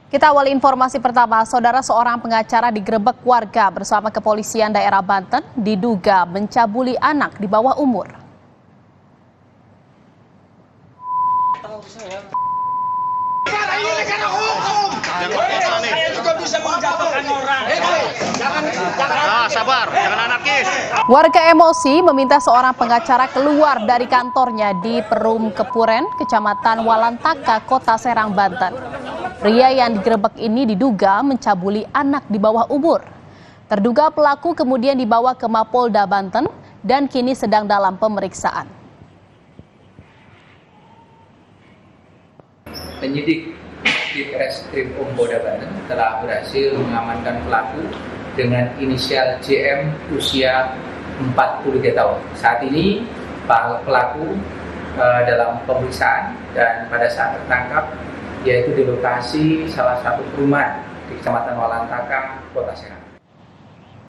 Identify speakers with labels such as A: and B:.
A: Kita awali informasi pertama, saudara seorang pengacara digerebek warga bersama kepolisian daerah Banten diduga mencabuli anak di bawah umur.
B: Sabar, jangan anarkis.
A: Warga emosi meminta seorang pengacara keluar dari kantornya di Perum Kepuren, Kecamatan Walantaka, Kota Serang, Banten. Pria yang digerebek ini diduga mencabuli anak di bawah umur. Terduga pelaku kemudian dibawa ke Mapolda Banten dan kini sedang dalam pemeriksaan.
C: Penyidik di Reskrim Polda Banten telah berhasil mengamankan pelaku dengan inisial JM usia 43 tahun. Saat ini pelaku dalam pemeriksaan dan pada saat tertangkap yaitu di lokasi salah satu perumahan di Kecamatan Walantaka, Kota Serang.